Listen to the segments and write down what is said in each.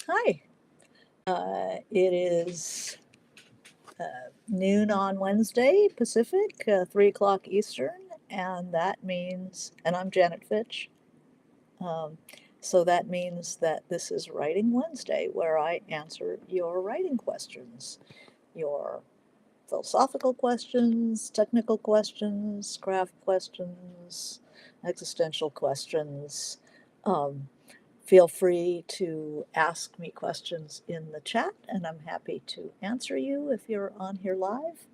Hi. It is noon on Wednesday Pacific, 3 o'clock Eastern, and that means, and I'm Janet Fitch. Um, so that means that this is Writing Wednesday, where I answer your writing questions, your philosophical questions, technical questions, craft questions, existential questions. Um, Feel free to ask me questions in the chat, and I'm happy to answer you if you're on here live.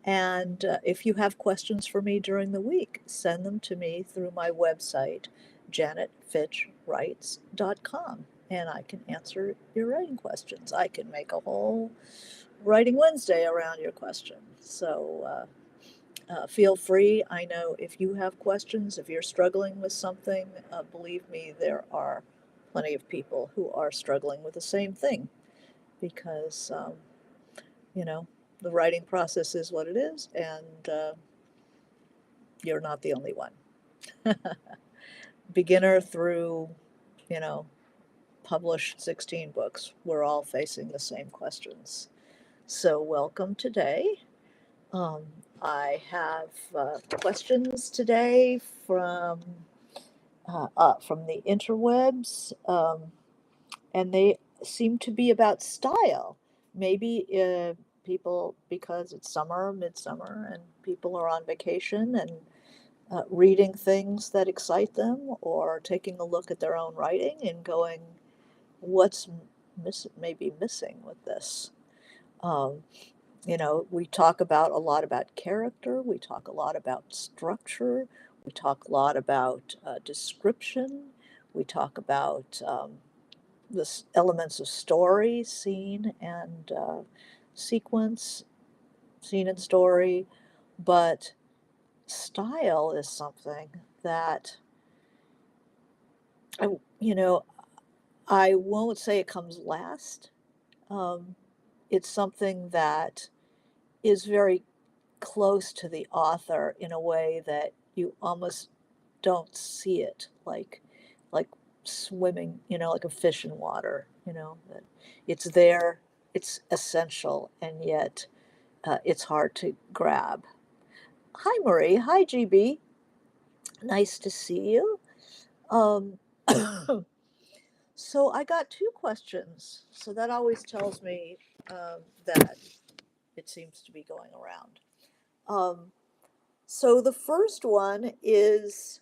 And if you have questions for me during the week, send them to me through my website, janetfitchwrites.com, and I can answer your writing questions. I can make a whole Writing Wednesday around your question. So feel free. I know if you have questions, if you're struggling with something, believe me, there are plenty of people who are struggling with the same thing because, you know, the writing process is what it is, and you're not the only one. Beginner through, you know, published 16 books, we're all facing the same questions. So, welcome today. Um, I have questions today from the interwebs, and they seem to be about style. Maybe people, because it's summer, midsummer, and people are on vacation and reading things that excite them, or taking a look at their own writing and going, "What's maybe missing with this?" Um, we talk about a lot about character, we talk a lot about structure, we talk a lot about description, we talk about the elements of story, scene and sequence, scene and story, but style is something that I, you know, I won't say it comes last. Um, it's something that is very close to the author in a way that you almost don't see it, like swimming, like a fish in water, that it's there, it's essential, and yet it's hard to grab. Hi, Marie. Hi, GB. Nice to see you. Um, so I got two questions. So that always tells me that it seems to be going around. So the first one is,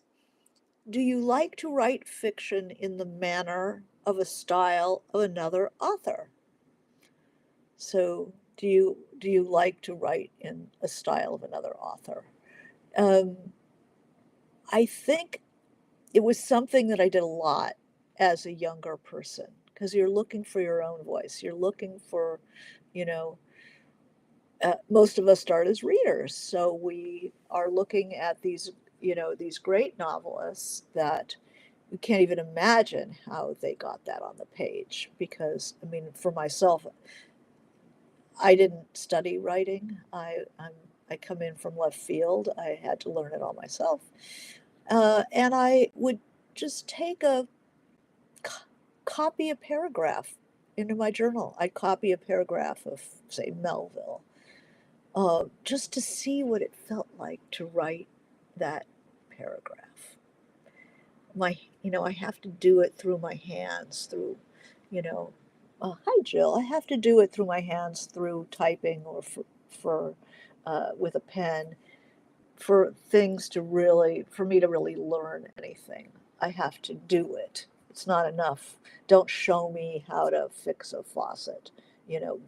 do you like to write fiction in the manner of a style of another author? So do you like to write in a style of another author? Um, I think it was something that I did a lot as a younger person because you're looking for your own voice. You're looking for, you know, most of us start as readers, so we are looking at these great novelists that you can't even imagine how they got that on the page. Because I mean, for myself, I didn't study writing. I come in from left field. I had to learn it all myself, and I would just take copy a paragraph into my journal. I'd copy a paragraph of, say, Melville, just to see what it felt like to write that paragraph. I have to do it through my hands, through, you know, hi Jill. I have to do it through my hands, through typing or for with a pen, for me to really learn anything. I have to do it. It's not enough. Don't show me how to fix a faucet.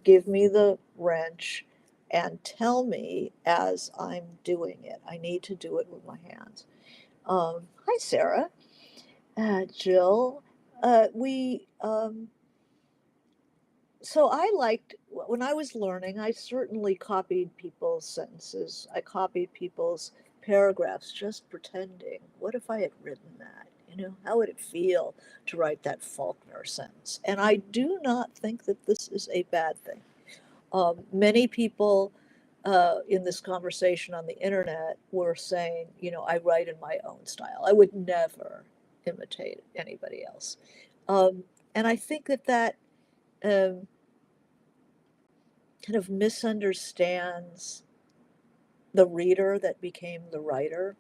Give me the wrench and tell me as I'm doing it. I need to do it with my hands. Hi, Sarah. Jill. We So I liked, when I was learning, I certainly copied people's sentences. I copied people's paragraphs, just pretending. What if I had written that? How would it feel to write that Faulkner sentence? And I do not think that this is a bad thing. Many people in this conversation on the internet were saying, I write in my own style. I would never imitate anybody else. And I think that um, kind of misunderstands the reader that became the writer,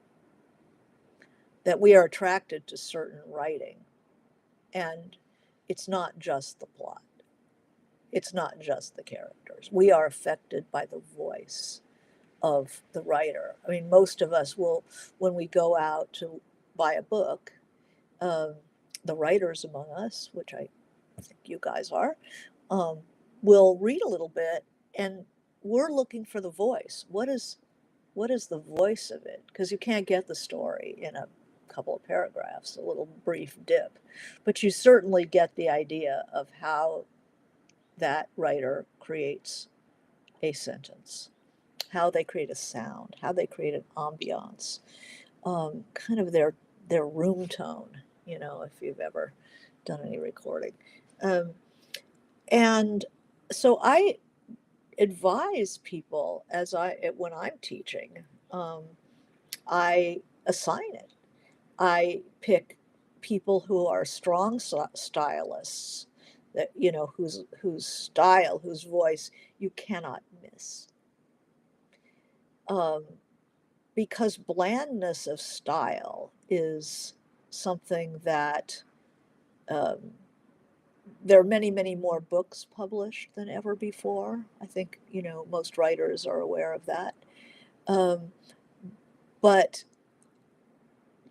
that we are attracted to certain writing. And it's not just the plot, it's not just the characters. We are affected by the voice of the writer. I mean, most of us will, when we go out to buy a book, um, the writers among us, which I think you guys are, um, will read a little bit, and we're looking for the voice. What is the voice of it? Because you can't get the story in a couple of paragraphs, a little brief dip, but you certainly get the idea of how that writer creates a sentence, how they create a sound, how they create an ambiance, kind of their room tone. If you've ever done any recording, um, and so I advise people when I'm teaching, um, I assign it. I pick people who are strong stylists, that whose style, whose voice you cannot miss. Um, because blandness of style is something that, um, there are many, many more books published than ever before. I think most writers are aware of that. Um, but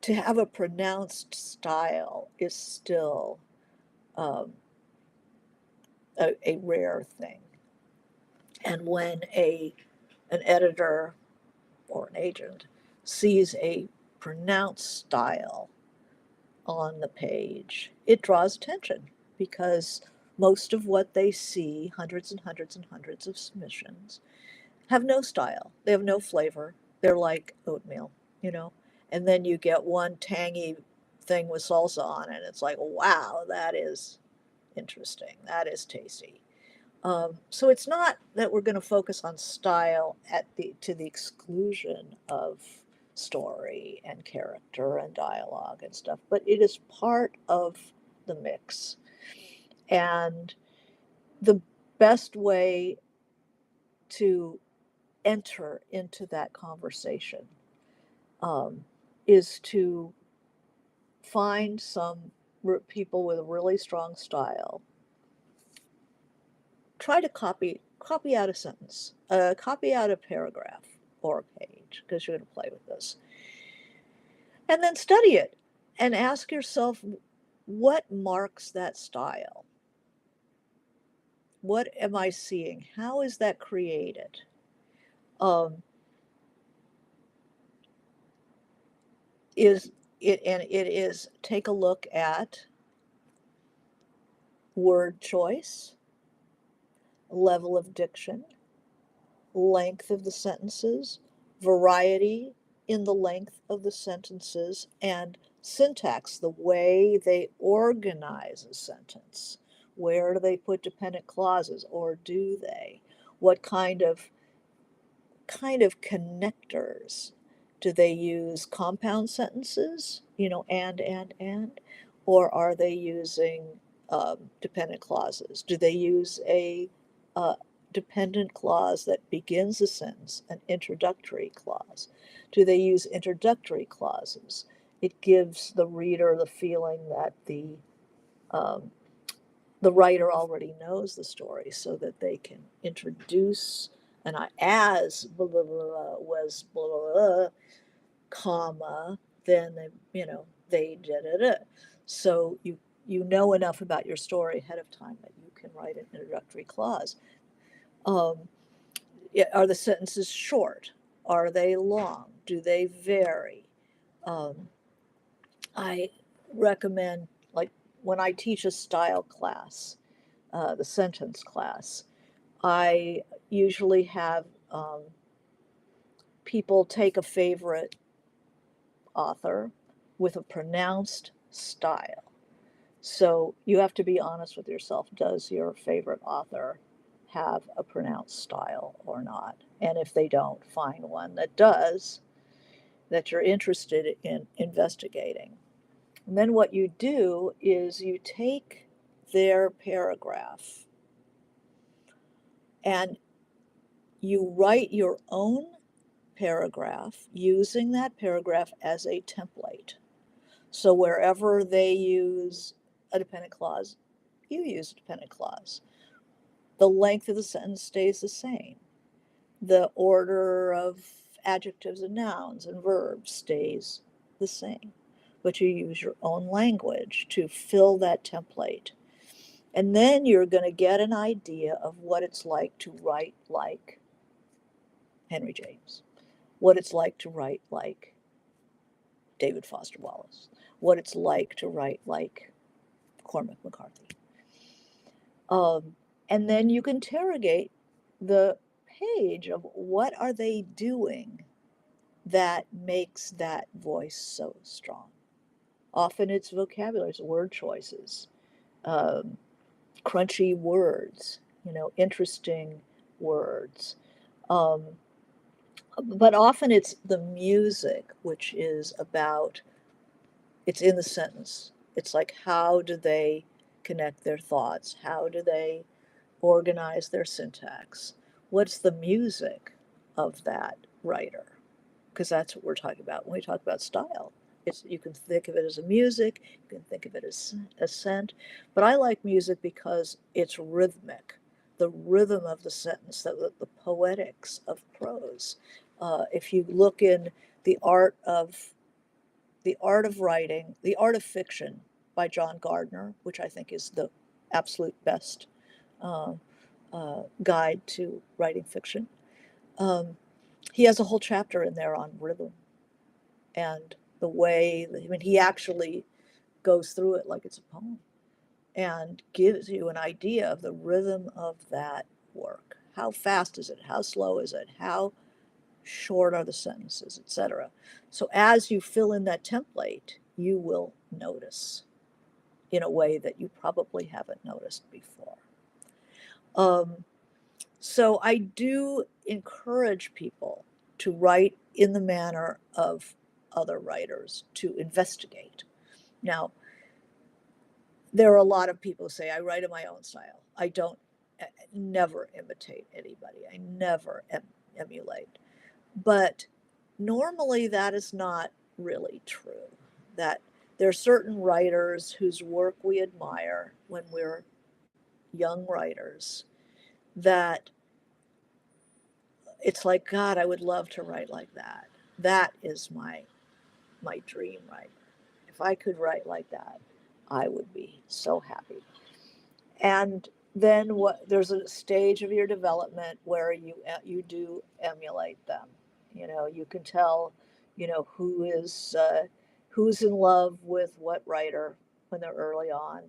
to have a pronounced style is still, um, a rare thing. And when an editor or an agent sees a pronounced style on the page, it draws attention, because most of what they see, hundreds and hundreds and hundreds of submissions, have no style. They have no flavor. They're like oatmeal, you know? And then you get one tangy thing with salsa on it. It's like, wow, that is interesting. That is tasty. So it's not that we're going to focus on style to the exclusion of story and character and dialogue and stuff, but it is part of the mix. And the best way to enter into that conversation, um, is to find some people with a really strong style. Try to copy out a sentence, copy out a paragraph or a page, because you're going to play with this, and then study it and ask yourself, what marks that style? What am I seeing? How is that created? Um, is it is take a look at word choice, level of diction, length of the sentences, variety in the length of the sentences, and syntax, the way they organize a sentence. Where do they put dependent clauses, or do they? What kind of connectors? Do they use compound sentences, and, or are they using, dependent clauses? Do they use a uh, dependent clause that begins a sentence, an introductory clause? Do they use introductory clauses? It gives the reader the feeling that um, the writer already knows the story, so that they can introduce, and as blah, blah, blah, was blah, blah, blah, comma, then they did it. So you know enough about your story ahead of time that you can write an introductory clause. Um, are the sentences short? Are they long? Do they vary? Um, I recommend, like, when I teach a style class, the sentence class, I usually have, people take a favorite author with a pronounced style. So you have to be honest with yourself. Does your favorite author have a pronounced style or not? And if they don't, find one that does, that you're interested in investigating. And then what you do is you take their paragraph And you write your own paragraph using that paragraph as a template. So wherever they use a dependent clause, you use a dependent clause. The length of the sentence stays the same. The order of adjectives and nouns and verbs stays the same. But you use your own language to fill that template. And then you're going to get an idea of what it's like to write like Henry James, what it's like to write like David Foster Wallace, what it's like to write like Cormac McCarthy. And then you can interrogate the page of what are they doing that makes that voice so strong. Often it's vocabulary, it's word choices, um, crunchy words, interesting words. Um, but often it's the music, which is about, it's in the sentence. It's like, how do they connect their thoughts? How do they organize their syntax? What's the music of that writer? Because that's what we're talking about when we talk about style. You can think of it as a music, you can think of it as a scent, but I like music because it's rhythmic, the rhythm of the sentence, the poetics of prose. If you look in the art of writing, the art of fiction by John Gardner, which I think is the absolute best uh, guide to writing fiction. He has a whole chapter in there on rhythm and the way, I mean, he actually goes through it like it's a poem and gives you an idea of the rhythm of that work. How fast is it? How slow is it? How short are the sentences, etc. So as you fill in that template, you will notice in a way that you probably haven't noticed before. So I do encourage people to write in the manner of other writers, to investigate. Now, there are a lot of people who say, I write in my own style. I don't, never imitate anybody. I never emulate. But normally that is not really true. That there are certain writers whose work we admire when we're young writers, that it's like, God, I would love to write like that. That is my dream writer. If I could write like that, I would be so happy. And then there's a stage of your development where you do emulate them. You can tell, who's in love with what writer when they're early on.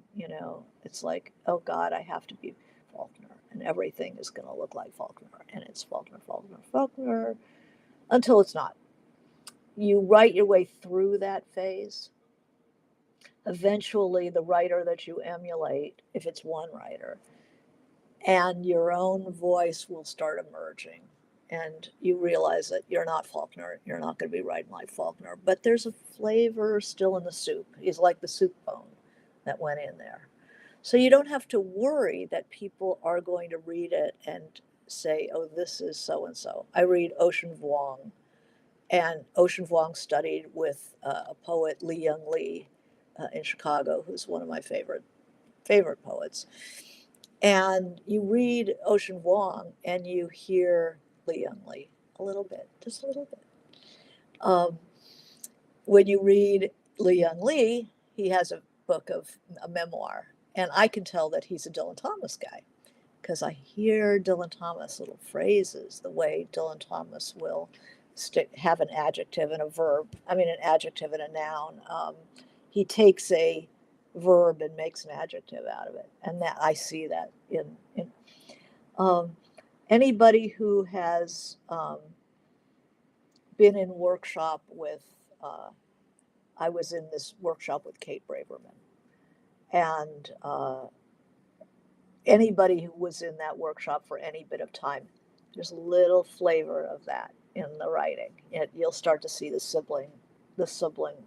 It's like, oh God, I have to be Faulkner, and everything is going to look like Faulkner, and it's Faulkner, Faulkner, Faulkner, until it's not. You write your way through that phase. Eventually, the writer that you emulate, if it's one writer, and your own voice will start emerging. And you realize that you're not Faulkner, you're not going to be writing like Faulkner, but there's a flavor still in the soup. He's like the soup bone that went in there. So you don't have to worry that people are going to read it and say, oh, this is so and so. I read Ocean Vuong, and Ocean Vuong studied with a poet, Li Young Lee, in Chicago, who's one of my favorite poets. And you read Ocean Vuong and you hear Li Young Lee a little bit, just a little bit. When you read Li Young Lee, he has a memoir, and I can tell that he's a Dylan Thomas guy because I hear Dylan Thomas little phrases, the way Dylan Thomas will have an adjective and a verb. I mean, an adjective and a noun. He takes a verb and makes an adjective out of it, and that I see that in anybody who has been in workshop with. I was in this workshop with Kate Braverman, and anybody who was in that workshop for any bit of time, there's a little flavor of that in the writing. You'll start to see the sibling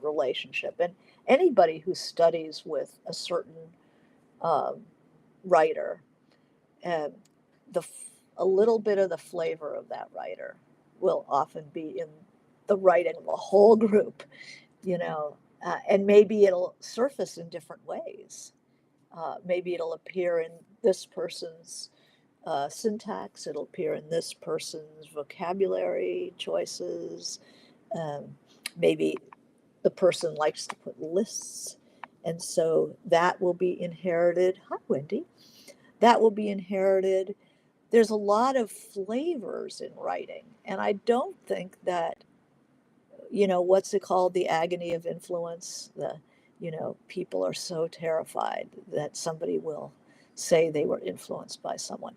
relationship, and anybody who studies with a certain writer, the a little bit of the flavor of that writer will often be in the writing of a whole group, you know, and maybe it'll surface in different ways. Maybe it'll appear in this person's syntax, it'll appear in this person's vocabulary choices. Um, Maybe the person likes to put lists, and so that will be inherited. Hi, Wendy. That will be inherited. There's a lot of flavors in writing, and I don't think that, what's it called, the agony of influence. People are so terrified that somebody will say they were influenced by someone.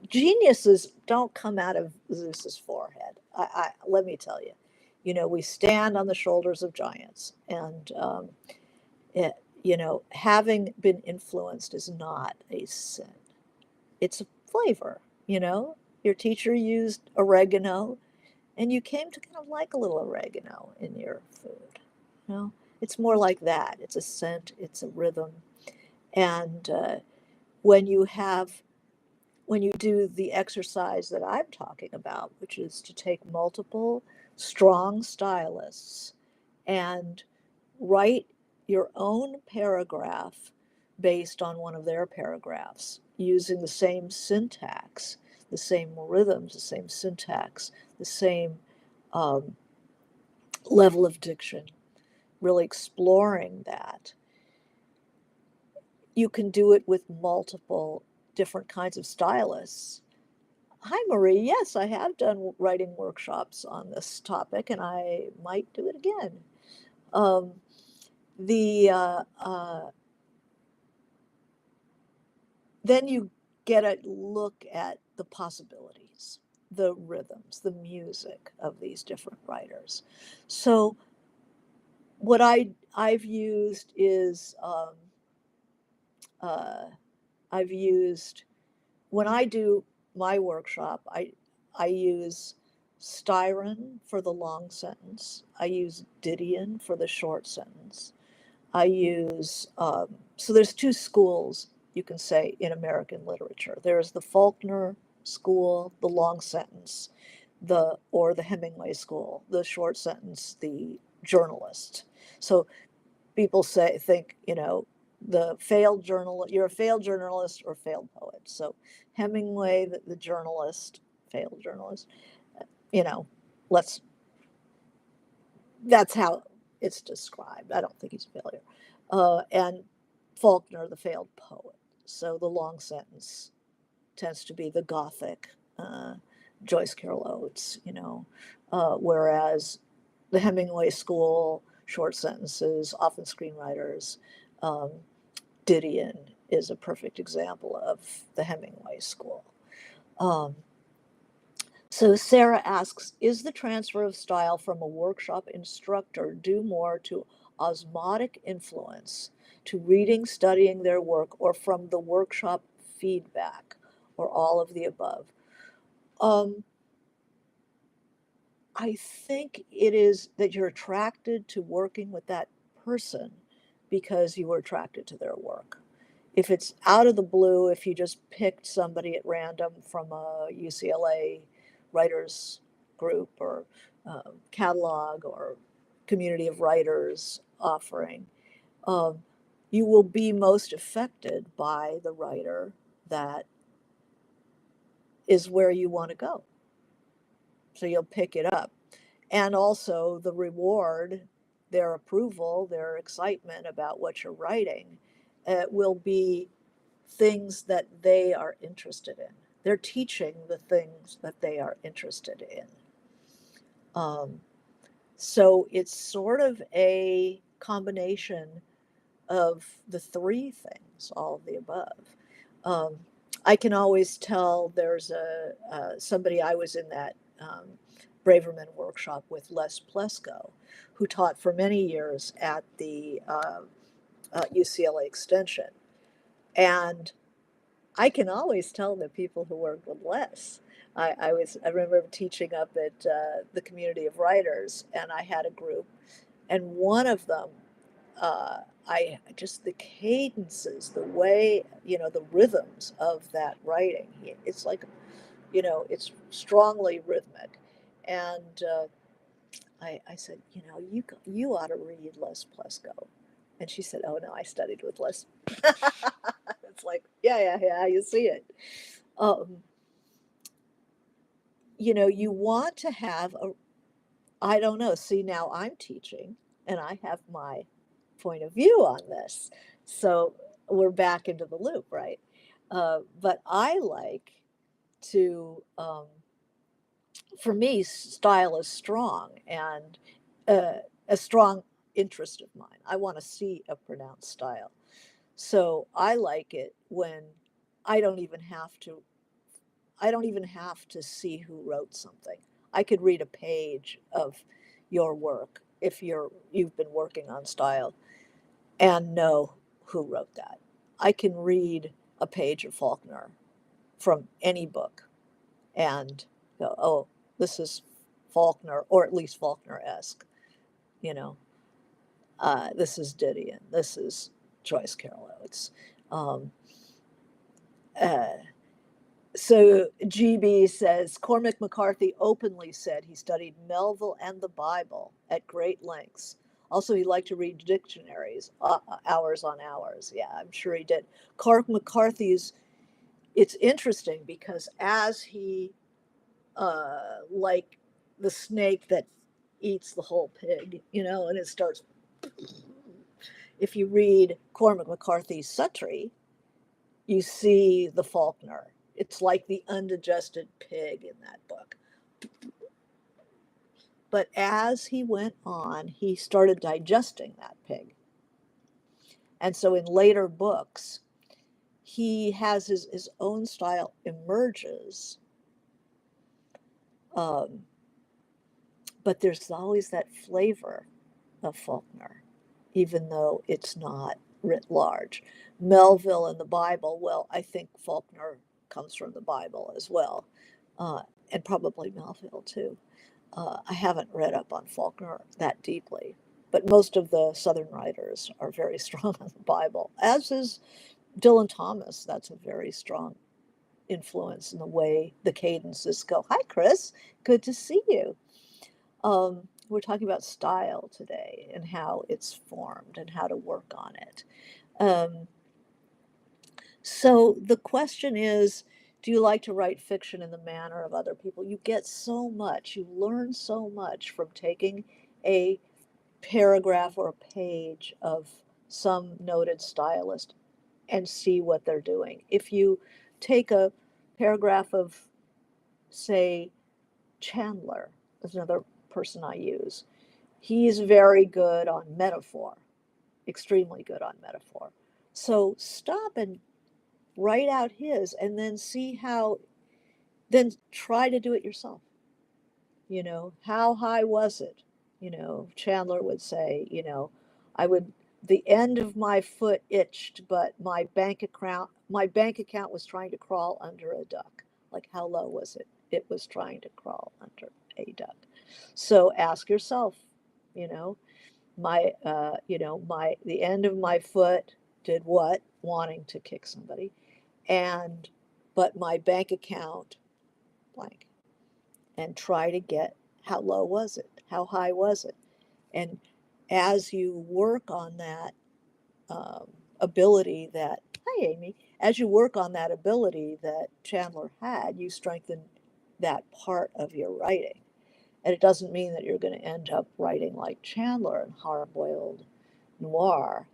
Geniuses don't come out of Zeus's forehead. Let me tell you. We stand on the shoulders of giants, and having been influenced is not a sin. It's a flavor. Your teacher used oregano, and you came to kind of like a little oregano in your food. You know, it's more like that. It's a scent. It's a rhythm. And when you have when you do the exercise that I'm talking about, which is to take multiple strong stylists and write your own paragraph based on one of their paragraphs, using the same syntax, the same rhythms, the same syntax, the same um, level of diction, really exploring that. You can do it with multiple different kinds of stylists. Hi, Marie. Yes, I have done writing workshops on this topic, and I might do it again. Um, the Then you get a look at the possibilities, the rhythms, the music of these different writers. So what I've used is uh, I've used when I do my workshop, I use styron for the long sentence. I use Didion for the short sentence. I use so there's two schools, you can say, in American literature. There's the Faulkner school, the long sentence, or the Hemingway school, the short sentence, the journalist. So people think, you're a failed journalist or failed poet. So Hemingway, the journalist, failed journalist, you know, let's, that's how it's described. I don't think he's a failure. And Faulkner, the failed poet. So the long sentence tends to be the Gothic, Joyce Carol Oates, whereas the Hemingway school, short sentences, often screenwriters. Um, Didion is a perfect example of the Hemingway school. So Sarah asks, is the transfer of style from a workshop instructor due more to osmotic influence, to reading, studying their work, or from the workshop feedback, or all of the above? Um, I think it is that you're attracted to working with that person because you were attracted to their work. If it's out of the blue, if you just picked somebody at random from a UCLA writers group or catalog or community of writers offering, um, you will be most affected by the writer that is where you want to go. So you'll pick it up. And also the reward, their approval, their excitement about what you're writing, will be things that they are interested in. They're teaching the things that they are interested in. Um, so it's sort of a combination of the three things, all of the above. Um, I can always tell there's somebody I was in that Braverman workshop with, Les Plesko, who taught for many years at the UCLA Extension. And I can always tell the people who work with Les. I remember teaching up at the community of writers, and I had a group, and one of them, I just the cadences, the way, the rhythms of that writing. It's like It's strongly rhythmic. And I said, you ought to read Les Plesko. And she said, oh no, I studied with Les. It's like, yeah, yeah, yeah, you see it. Um, you want to have I don't know. See, now I'm teaching and I have my point of view on this. So we're back into the loop, right? But I like to, for me, style is strong and a strong interest of mine. I want to see a pronounced style. So I like it when I don't even have to I don't even have to see who wrote something. I could read a page of your work if you've been working on style and know who wrote that. I can read a page of Faulkner from any book and go, oh, this is Faulkner, or at least Faulkner-esque. You know, this is Didion. This is Joyce Carol Oates. Um, uh, So GB says Cormac McCarthy openly said he studied Melville and the Bible at great lengths. Also, he liked to read dictionaries, hours on hours. Yeah, I'm sure he did. Cormac McCarthy's, it's interesting because as he, like the snake that eats the whole pig, and it starts, if you read Cormac McCarthy's Suttree, you see the Faulkner. It's like the undigested pig in that book. But as he went on, he started digesting that pig. And so in later books, he has his own style emerges. Um, but there's always that flavor of Faulkner, even though it's not writ large. Melville and the Bible, well, I think Faulkner comes from the Bible as well, uh, and probably Melville too. I haven't read up on Faulkner that deeply, but most of the Southern writers are very strong on the Bible, as is Dylan Thomas. That's a very strong influence in the way the cadences go. Hi, Chris. Good to see you. We're talking about style today and how it's formed and how to work on it. Um, so the question is, do you like to write fiction in the manner of other people? You get so much, you learn so much from taking a paragraph or a page of some noted stylist and see what they're doing. If you take a paragraph of, say, Chandler, is another person I use, he's very good on metaphor, extremely good on metaphor. So stop and write out his and then see how, then try to do it yourself. How high was it? Chandler would say, I would, the end of my foot itched, but my bank account was trying to crawl under a duck. Like, how low was it? It was trying to crawl under a duck. So ask yourself, you know, the end of my foot did what? Wanting to kick somebody. And, but my bank account blank, and try to get, how low was it? How high was it? And as you work on that ability that, hi Amy, as you work on that ability that Chandler had, you strengthen that part of your writing. And it doesn't mean that you're going to end up writing like Chandler in hard-boiled noir,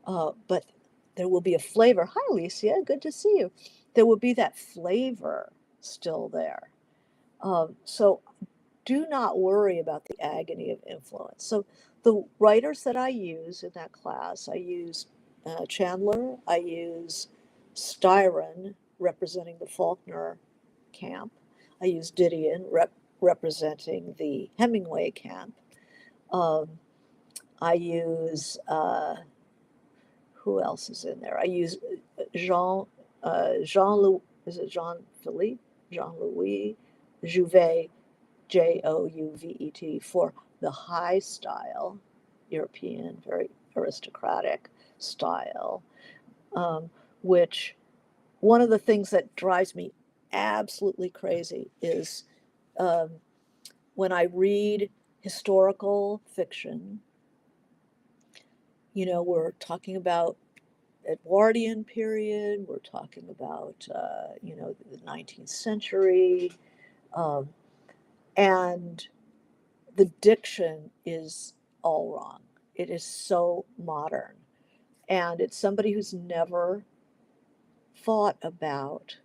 but there will be a flavor. Hi, Alicia, good to see you. There will be that flavor still there. So do not worry about the agony of influence. So the writers that I use in that class, I use Chandler, I use Styron, representing the Faulkner camp. I use Didion, representing the Hemingway camp. Um, I use, who else is in there? I use Jean, is it Jean Philippe? Jean Louis Jouvet, Jouvet, for the high style, European, very aristocratic style, which one of the things that drives me absolutely crazy is um, when I read historical fiction. We're talking about Edwardian period. We're talking about the 19th century, um, and the diction is all wrong. It is so modern, and it's somebody who's never thought about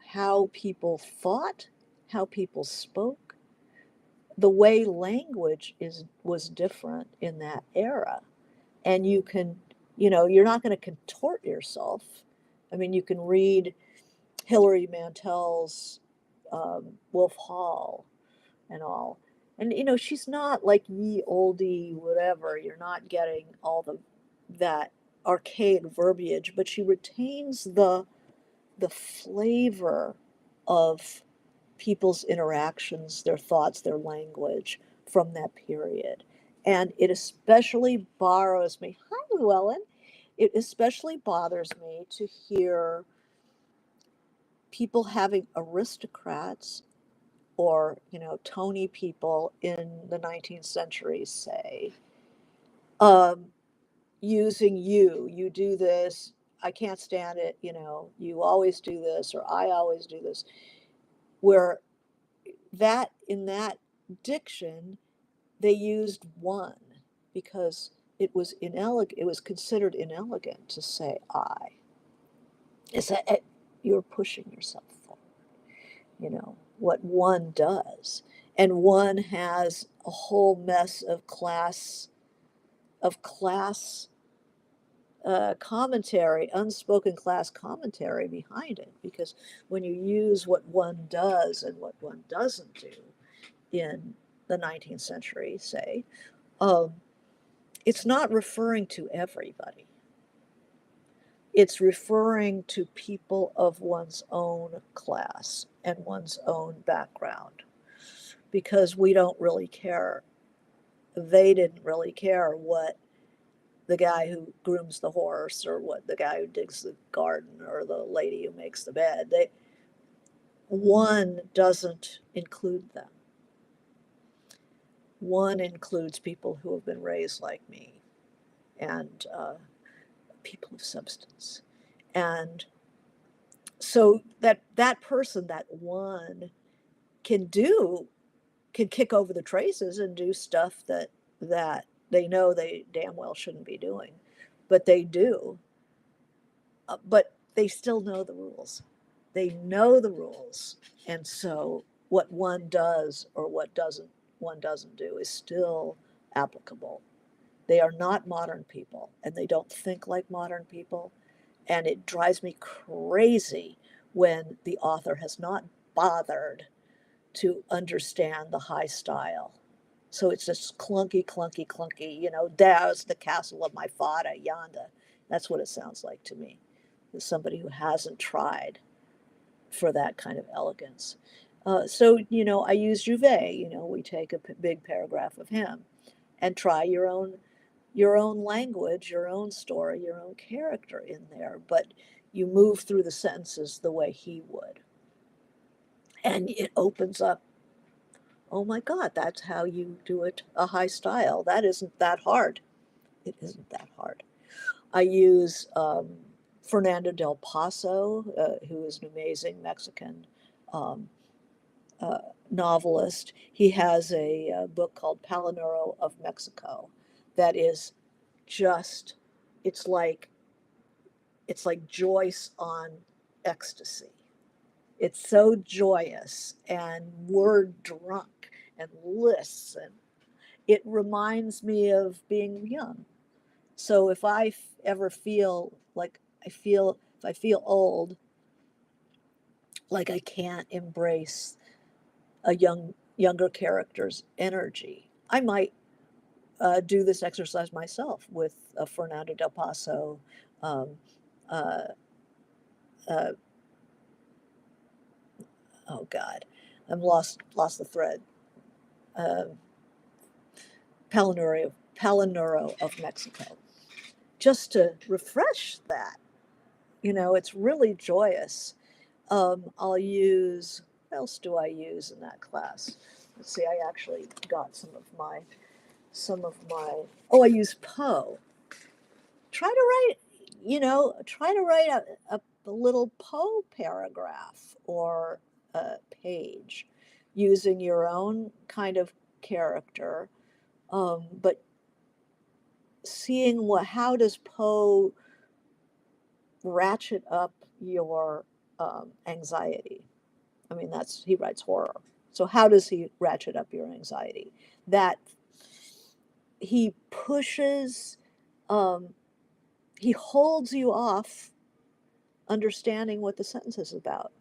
how people thought, how people spoke. The way language was different in that era, and you're not going to contort yourself. I mean, you can read Hilary Mantel's Wolf Hall and all. And she's not like ye olde whatever. You're not getting all that archaic verbiage, but she retains the flavor of people's interactions, their thoughts, their language from that period. And it especially borrows me. Hi, Llewellyn. It especially bothers me to hear people having aristocrats or Tony people in the 19th century say, um, using you do this, I can't stand it, you always do this, or I always do this, where that in that diction they used one because it was considered inelegant to say I. It's that you're pushing yourself forward, what one does. And one has a whole mess of class commentary, unspoken class commentary behind it. Because when you use what one does and what one doesn't do in the 19th century, say, um, it's not referring to everybody. It's referring to people of one's own class and one's own background because we don't really care. They didn't really care what the guy who grooms the horse or what the guy who digs the garden or the lady who makes the bed. One doesn't include them. One includes people who have been raised like me and people of substance. And so that person, that one, can kick over the traces and do stuff that they know they damn well shouldn't be doing, but they do. But they still know the rules. They know the rules, and so what one does or what doesn't one doesn't do is still applicable. They are not modern people, and they don't think like modern people, and it drives me crazy when the author has not bothered to understand the high style. So it's just clunky, clunky, clunky. There's the castle of my father yonder. That's what it sounds like to me. As somebody who hasn't tried for that kind of elegance. So I use Jouvet. We take a big paragraph of him and try your own language, your own story, your own character in there, but you move through the sentences the way he would. And it opens up, oh my God, that's how you do it, a high style. That isn't that hard. It isn't that hard. I use Fernando del Paso, who is an amazing Mexican um, uh, novelist. He has a book called Palinuro of Mexico that is just, it's like it's like Joyce on ecstasy. It's so joyous and word drunk and lists, and it reminds me of being young. So if I ever feel like if I feel old, like I can't embrace a younger character's energy, I might do this exercise myself with Fernando del Paso. Um, uh, uh, oh God, I'm lost the thread. Uh, Palinuro of Mexico, just to refresh that. It's really joyous. I'll use, what else do I use in that class? Let's see, I actually got some of my, oh, I use Poe. Try to write, try to write a little Poe paragraph or a page using your own kind of character, but seeing how does Poe ratchet up your anxiety. I mean, he writes horror. So how does he ratchet up your anxiety? That he pushes, um, he holds you off understanding what the sentence is about.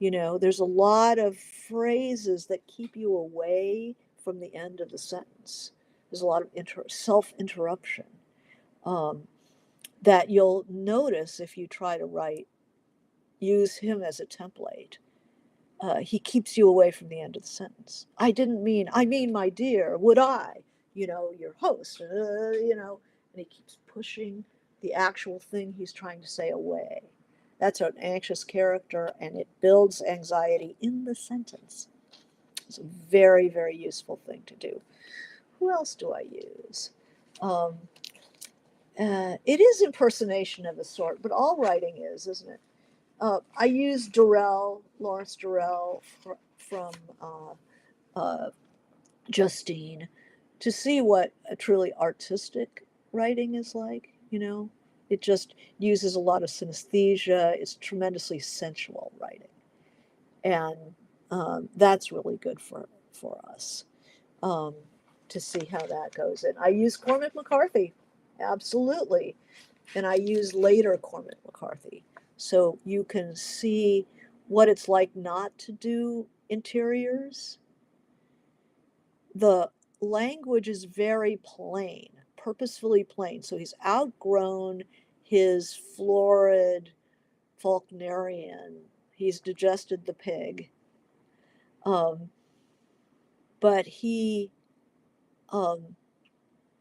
There's a lot of phrases that keep you away from the end of the sentence. There's a lot of self-interruption that you'll notice if you try to use him as a template. He keeps you away from the end of the sentence. I mean, my dear, would I, your host, and he keeps pushing the actual thing he's trying to say away. That's an anxious character, and it builds anxiety in the sentence. It's a very, very useful thing to do. Who else do I use? Um, it is impersonation of a sort, but all writing is, isn't it? I use Lawrence Durrell from uh, Justine to see what a truly artistic writing is like. It just uses a lot of synesthesia. It's tremendously sensual writing, and that's really good for us um, to see how that goes. And I use Cormac McCarthy, absolutely, and I use later Cormac McCarthy, so you can see what it's like not to do interiors. The language is very plain, purposefully plain. So he's outgrown his florid Faulknerian. He's digested the pig. Um, but um,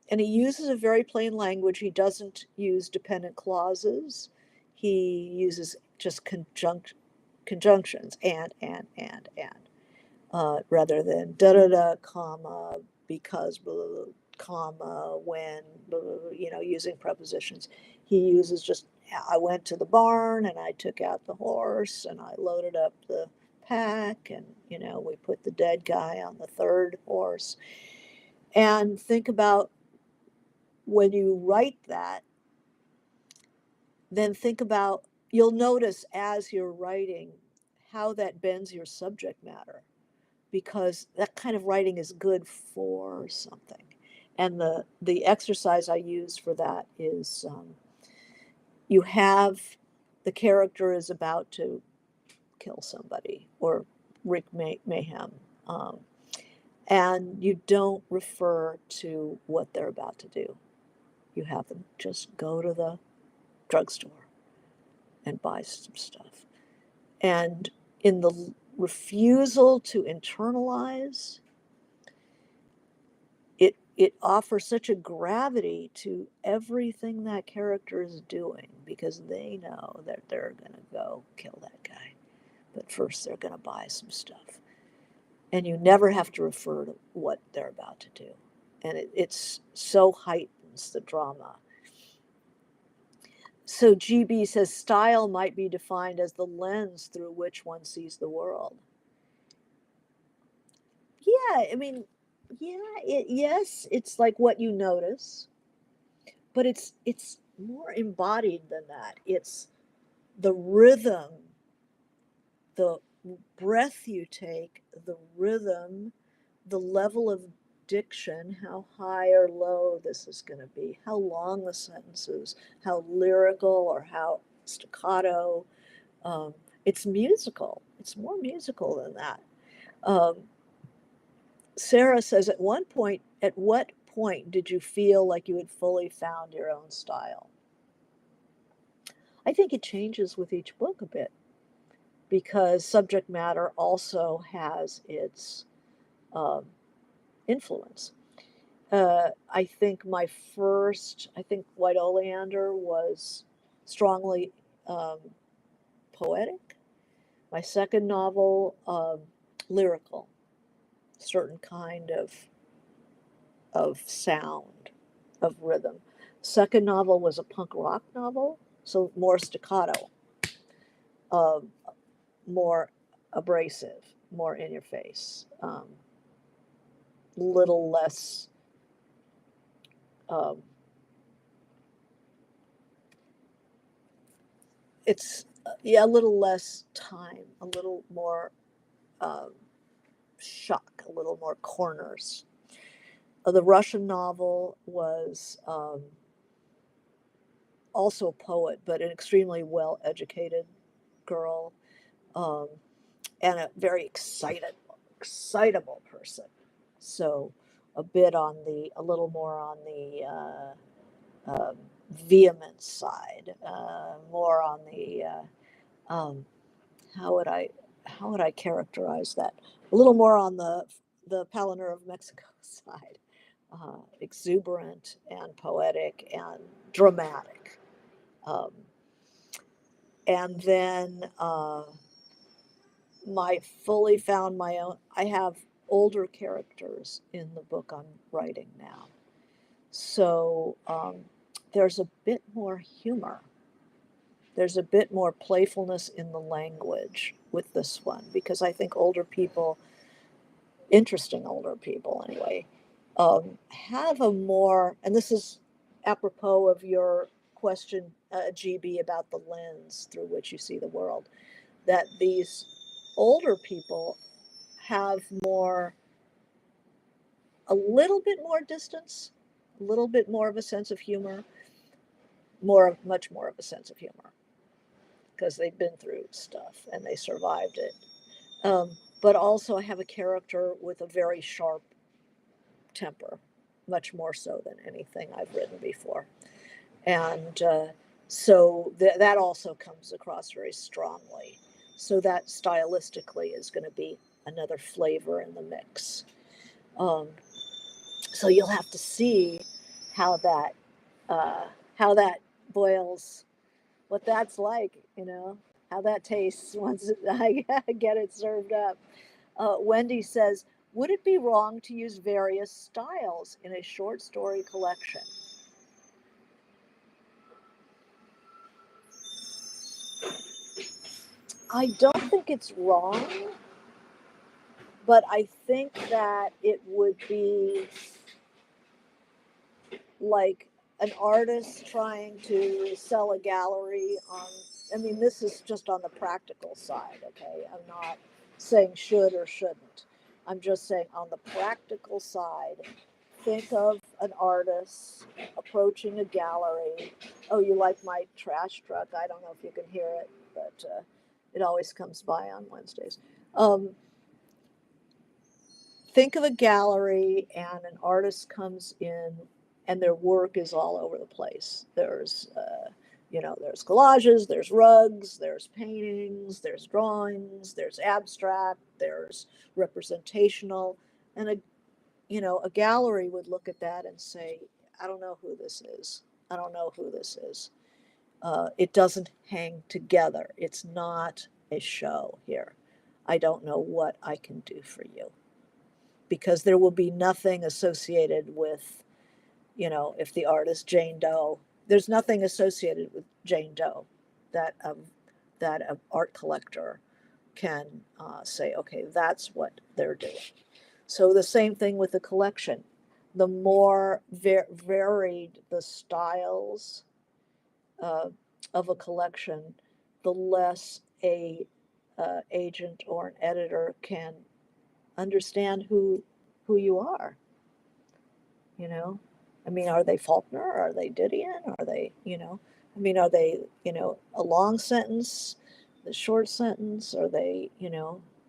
and he uses a very plain language. He doesn't use dependent clauses. He uses just conjunctions, and. Rather than da da da, comma, because, blah, blah, blah, comma, when, blah, blah, blah, using prepositions. He uses just, I went to the barn and I took out the horse and I loaded up the pack and, we put the dead guy on the third horse. And think about when you write that, then think about, you'll notice as you're writing how that bends your subject matter, because that kind of writing is good for something. And the exercise I use for that is you have the character is about to kill somebody or wreak mayhem, um, and you don't refer to what they're about to do. You have them just go to the drugstore and buy some stuff. And in the refusal to internalize, it offers such a gravity to everything that character is doing, because they know that they're going to go kill that guy. But first, they're going to buy some stuff. And you never have to refer to what they're about to do. And it's so heightens the drama. So GB says style might be defined as the lens through which one sees the world. Yeah, I mean, yes, it's like what you notice, but it's more embodied than that. It's the rhythm, the breath you take, the rhythm, the level of diction, how high or low this is going to be, how long the sentence is, how lyrical or how staccato. Um, it's musical. It's more musical than that. Um, Sarah says, at what point did you feel like you had fully found your own style? I think it changes with each book a bit, because subject matter also has its um, influence. I think I think White Oleander was strongly um, poetic. My second novel, lyrical, certain kind of sound, of rhythm. Second novel was a punk rock novel, so more staccato, um, more abrasive, more in your face, little less. Um, it's yeah, a little less time, a little more um, shock, a little more corners. The Russian novel was also a poet, but an extremely well educated girl, um, and a very excitable person. So a little more on the vehement side, more on the how would I how would I characterize that? A little more on the Palanur of Mexico side, exuberant and poetic and dramatic. Um, and then my fully found my own. I have older characters in the book I'm writing now, so there's a bit more humor. There's a bit more playfulness in the language with this one because I think older people, interesting older people anyway, have a more, and this is apropos of your question, GB, about the lens through which you see the world, that these older people have more, a little bit more distance, a little bit more of a sense of humor, much more of a sense of humor because they've been through stuff and they survived it. But also, I have a character with a very sharp temper, much more so than anything I've written before. And that also comes across very strongly. So, that stylistically is going to be another flavor in the mix. Um, so, you'll have to see how that uh, how that boils, what that's like, how that tastes once I get it served up. Wendy says, would it be wrong to use various styles in a short story collection? I don't think it's wrong, but I think that it would be like an artist trying to sell a gallery on, I mean, this is just on the practical side, okay? I'm not saying should or shouldn't. I'm just saying on the practical side, think of an artist approaching a gallery. Oh, you like my trash truck? I don't know if you can hear it, but it always comes by on Wednesdays. Um, think of a gallery and an artist comes in and their work is all over the place. There's collages, there's rugs, there's paintings, there's drawings, there's abstract, there's representational. And a gallery would look at that and say, I don't know who this is. I don't know who this is. It doesn't hang together. It's not a show here. I don't know what I can do for you because there will be nothing associated with, if the artist Jane Doe, there's nothing associated with Jane Doe that an art collector can say, okay, that's what they're doing. So the same thing with the collection. The more varied the styles uh, of a collection, the less a agent or an editor can understand who you are. You know, I mean, are they Faulkner? Are they Didion? Are they, I mean, are they, a long sentence, the short sentence? Are they,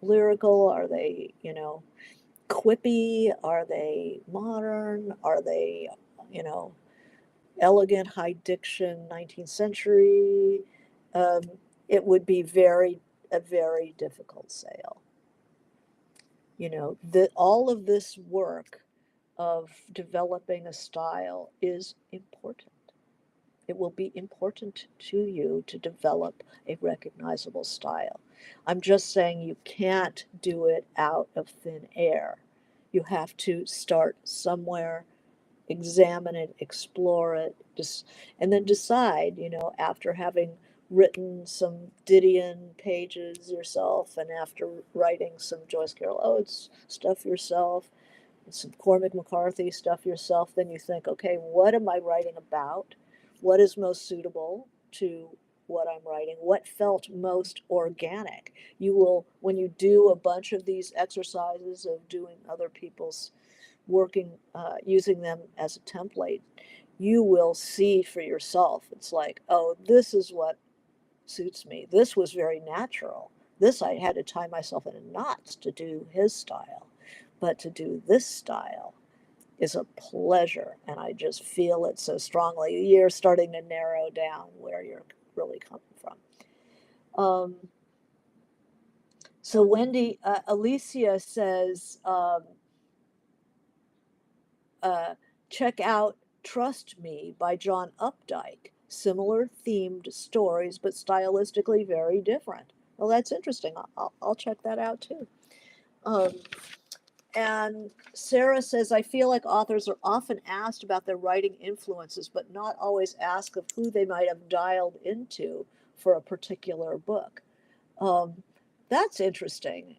lyrical? Are they, quippy? Are they modern? Are they, you know, elegant, high diction, 19th century? Um, it would be a very difficult sale. All of this work of developing a style is important. It will be important to you to develop a recognizable style. I'm just saying you can't do it out of thin air. You have to start somewhere, examine it, explore it, just, and then decide, after having written some Didion pages yourself and after writing some Joyce Carol Oates stuff yourself, some Cormac McCarthy stuff yourself, then you think, okay, what am I writing about? What is most suitable to what I'm writing? What felt most organic? You will, when you do a bunch of these exercises of doing other people's working, using them as a template, you will see for yourself. It's like, oh, this is what suits me. This was very natural. This I had to tie myself in knots to do his style. But to do this style is a pleasure, and I just feel it so strongly. You're starting to narrow down where you're really coming from. So Wendy, Alicia says, check out Trust Me by John Updike. Similar themed stories, but stylistically very different. Well, that's interesting. I'll check that out too. Um, and Sarah says, I feel like authors are often asked about their writing influences, but not always asked of who they might have dialed into for a particular book. Um, that's interesting.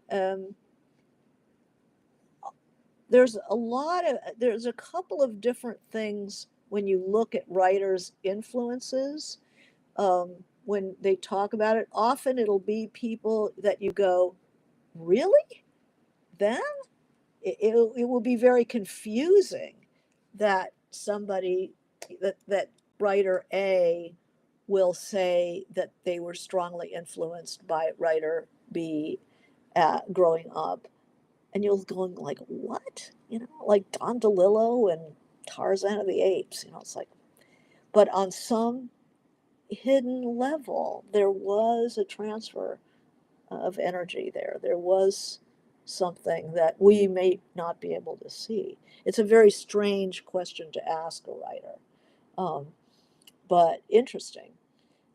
There's a couple of different things when you look at writers' influences. When they talk about it, often it'll be people that you go, really? Them? It will be very confusing that somebody, that writer A will say that they were strongly influenced by writer B growing up, and you're going like, what? Like Don DeLillo and Tarzan of the Apes. It's like, but on some hidden level, there was a transfer of energy there. There was something that we may not be able to see. It's a very strange question to ask a writer, um, but interesting.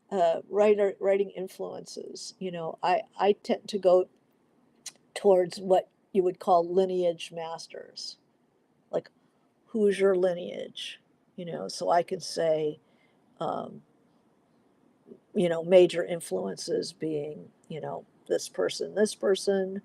Writing influences. I tend to go towards what you would call lineage masters. Like, who's your lineage? So I can say, um, major influences being, this person,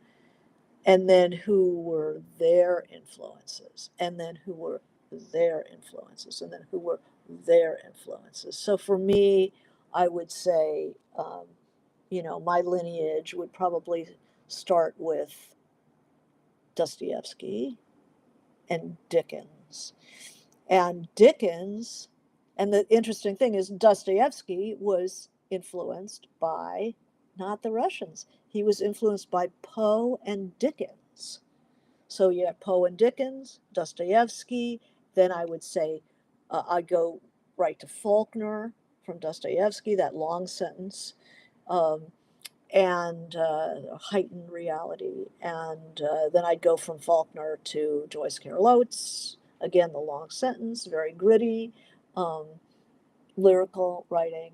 and then who were their influences, and then who were their influences, and then who were their influences. So for me, I would say, my lineage would probably start with Dostoevsky and Dickens. And Dickens, and the interesting thing is, Dostoevsky was influenced by not the Russians. He was influenced by Poe and Dickens. So you have Poe and Dickens, Dostoevsky. Then I would say I'd go right to Faulkner from Dostoevsky, that long sentence. Um, and heightened reality. And then I'd go from Faulkner to Joyce Carol Oates. Again, the long sentence, very gritty, um, lyrical writing.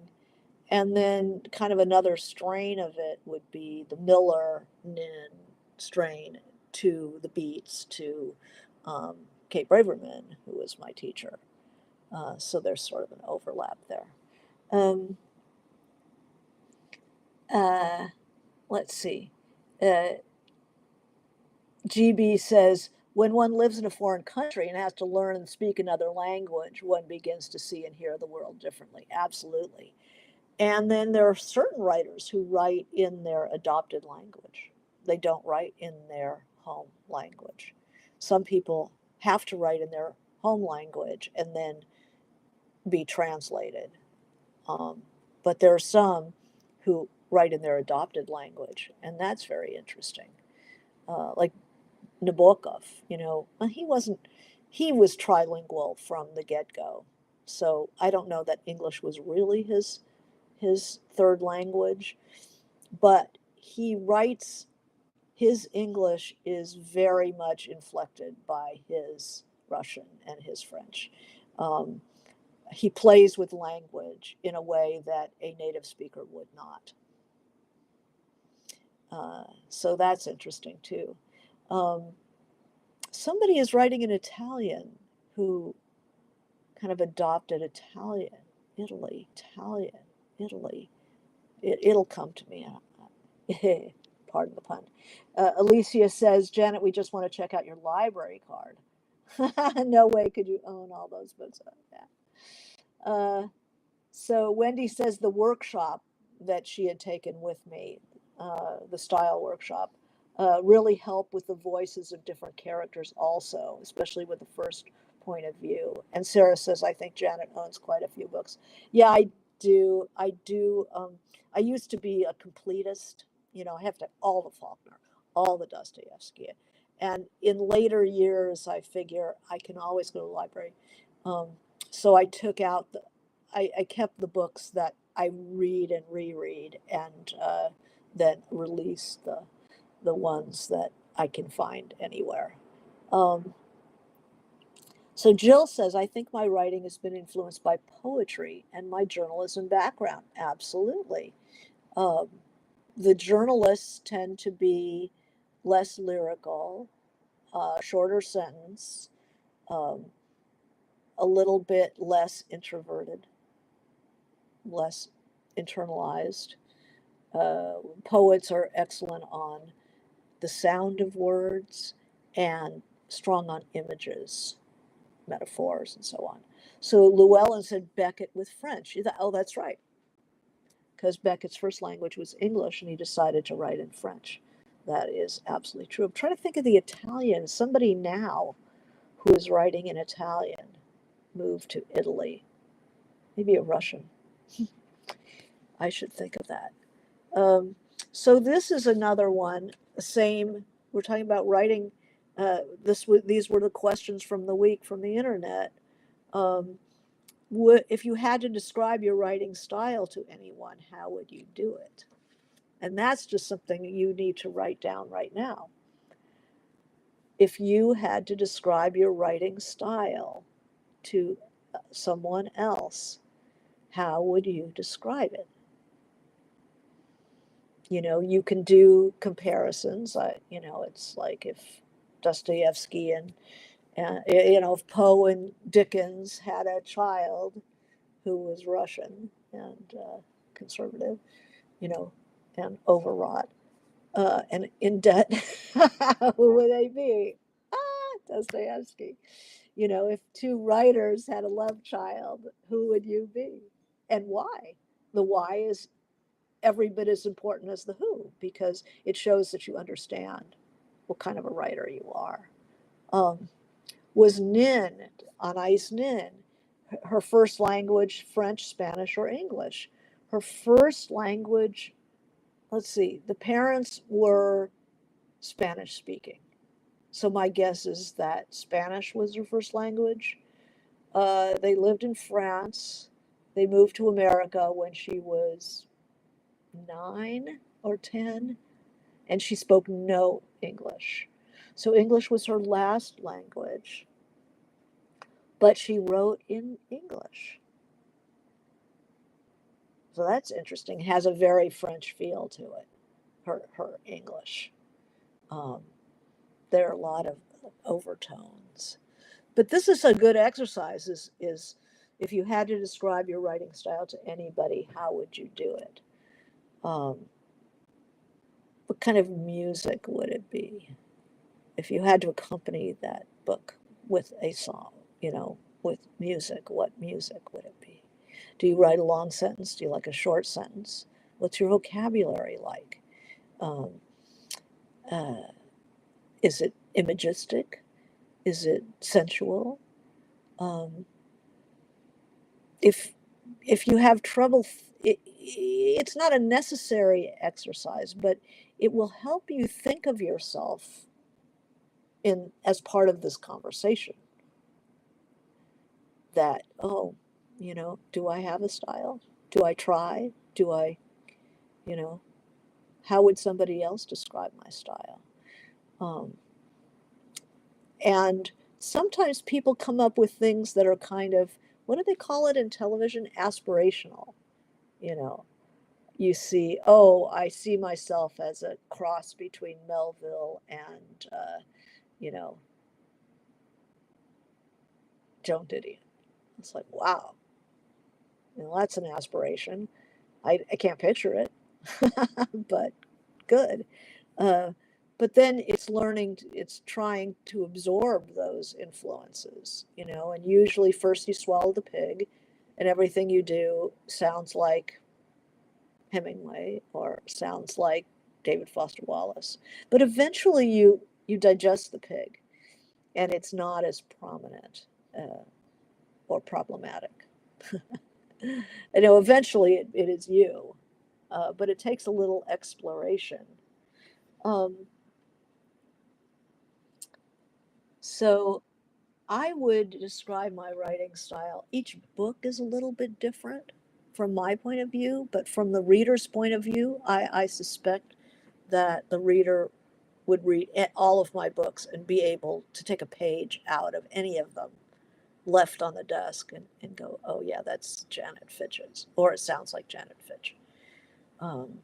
And then kind of another strain of it would be the Miller Nin strain to the Beats, to Kate Braverman, who was my teacher. So there's sort of an overlap there. Um, uh, let's see. Uh, GB says, when one lives in a foreign country and has to learn and speak another language, one begins to see and hear the world differently. Absolutely. And then there are certain writers who write in their adopted language. They don't write in their home language. Some people have to write in their home language and then be translated. Um, but there are some who write in their adopted language, and that's very interesting. Like Nabokov, he was trilingual from the get go. So I don't know that English was really his third language, but he writes, his English is very much inflected by his Russian and his French. Um, he plays with language in a way that a native speaker would not. So that's interesting too. Um, Somebody is writing in Italian who kind of adopted Italian, Italian, Italy. It'll come to me. Pardon the pun. Alicia says, Janet, we just want to check out your library card. No way could you own all those books. Yeah. So Wendy says the workshop that she had taken with me, the style workshop, really helped with the voices of different characters also, especially with the first point of view. And Sarah says, I think Janet owns quite a few books. Yeah, I do. I do. I used to be a completist. You know, I have to have all the Faulkner, all the Dostoevsky. And in later years, I figure I can always go to the library. Um, so I took out I kept the books that I read and reread, and then release the ones that I can find anywhere. Um, so Jill says, I think my writing has been influenced by poetry and my journalism background. Absolutely. Um, the journalists tend to be less lyrical, shorter sentence, um, a little bit less introverted, less internalized. Poets are excellent on the sound of words and strong on images, metaphors, and so on. So Llewellyn said Beckett with French. You thought, oh, that's right, because Beckett's first language was English and he decided to write in French. That is absolutely true. I'm trying to think of the Italian. Somebody now who is writing in Italian moved to Italy. Maybe a Russian. I should think of that. Um, so this is another one. Same. We're talking about writing. These were the questions from the week from the internet. Um, if you had to describe your writing style to anyone, how would you do it? And that's just something you need to write down right now. If you had to describe your writing style to someone else, how would you describe it? You know, you can do comparisons. It's like if Dostoevsky and if Poe and Dickens had a child who was Russian and conservative, you know, and overwrought and in debt, who would they be? Dostoevsky. You know, if two writers had a love child, who would you be? And why? The why is every bit as important as the who, because it shows that you understand what kind of a writer you are. Um, was Nin, Anais Nin, her first language French, Spanish, or English? Her first language, let's see, the parents were Spanish speaking. So my guess is that Spanish was her first language. They lived in France. They moved to America when she was 9 or 10, and she spoke no English. So English was her last language, but she wrote in English. So that's interesting. It has a very French feel to it, her English. Um, there are a lot of overtones. But this is a good exercise is if you had to describe your writing style to anybody, how would you do it? Um, what kind of music would it be? If you had to accompany that book with a song, with music, what music would it be? Do you write a long sentence? Do you like a short sentence? What's your vocabulary like? Um, uh, is it imagistic? Is it sensual? Um, if if you have trouble, it's not a necessary exercise, but it will help you think of yourself in as part of this conversation. That, oh, do I have a style? Do I try? Do I, you know, how would somebody else describe my style? Um, and sometimes people come up with things that are kind of, what do they call it in television? Aspirational. You know, you see, oh, I see myself as a cross between Melville and, you know, Joan Didion. It's like, wow, that's an aspiration. I can't picture it, but good. Uh, but then it's learning, it's trying to absorb those influences, and usually first you swallow the pig and everything you do sounds like Hemingway or sounds like David Foster Wallace. But eventually you digest the pig and it's not as prominent or problematic. Eventually it is you, but it takes a little exploration. Um, so I would describe my writing style. Each book is a little bit different from my point of view, but from the reader's point of view, I suspect that the reader would read all of my books and be able to take a page out of any of them left on the desk and go, oh, yeah, that's Janet Fitch's, or it sounds like Janet Fitch. Um,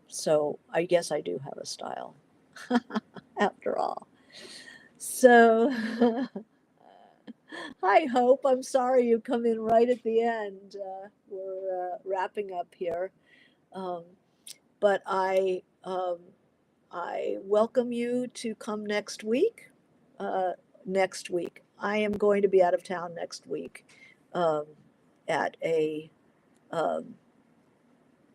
so I guess I do have a style after all. So, hi, Hope. I'm sorry you come in right at the end. We're wrapping up here. Um, but I welcome you to come next week. Uh, Next week. I am going to be out of town next week um, at a um,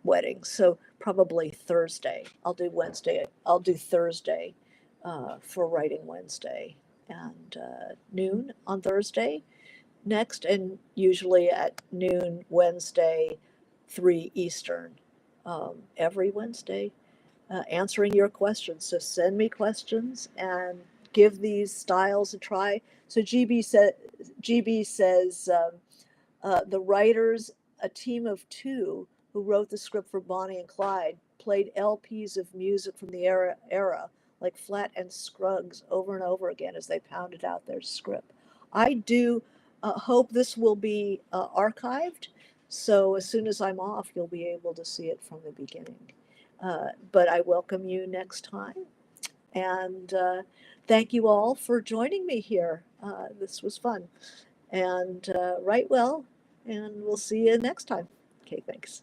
wedding. So probably Thursday. I'll do Wednesday. I'll do Thursday for Writing Wednesday and noon on Thursday next, and usually at noon Wednesday, 3 Eastern, every Wednesday, answering your questions. So send me questions and give these styles a try. So GB says the writers, a team of two who wrote the script for Bonnie and Clyde, played LPs of music from the era like Flat and Scruggs over and over again as they pounded out their script. I do hope this will be archived, so as soon as I'm off, you'll be able to see it from the beginning. But I welcome you next time, and thank you all for joining me here. This was fun, and write well, and we'll see you next time. Okay, thanks.